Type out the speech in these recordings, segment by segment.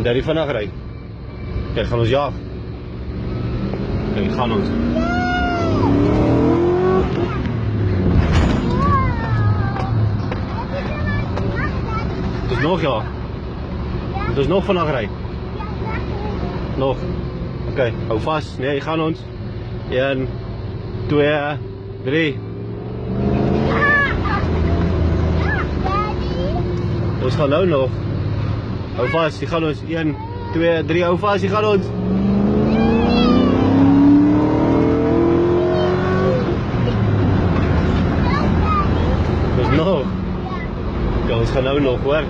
daddy vannacht rijden. Kijk, gaan ons jagen. Kijk, gaan ons. Het is nog ja. Het is nog vannacht rijden. Nog. Oké, hou vast. Nee, gaan ons. 1, 2, 3. Ons gaan nou nog. Hou vast, die gaan ons. 1, 2, 3, hou vast, die gaan ons. Dus nog. Ja, ons gaan nou nog hoor.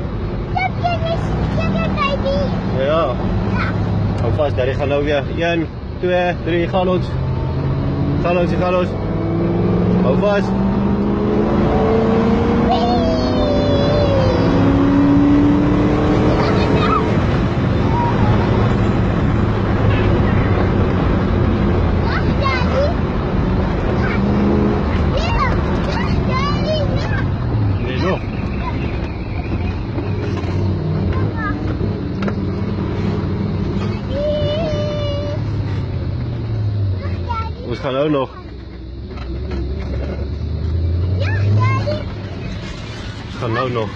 Ja. Hou vast, daddy gaan nou weer. 1, 2, 3, gaan ons. Gaan ons, gaan ons. Hou vast. Nee, nog. Ons gaan ook nog. We gaan nou nog.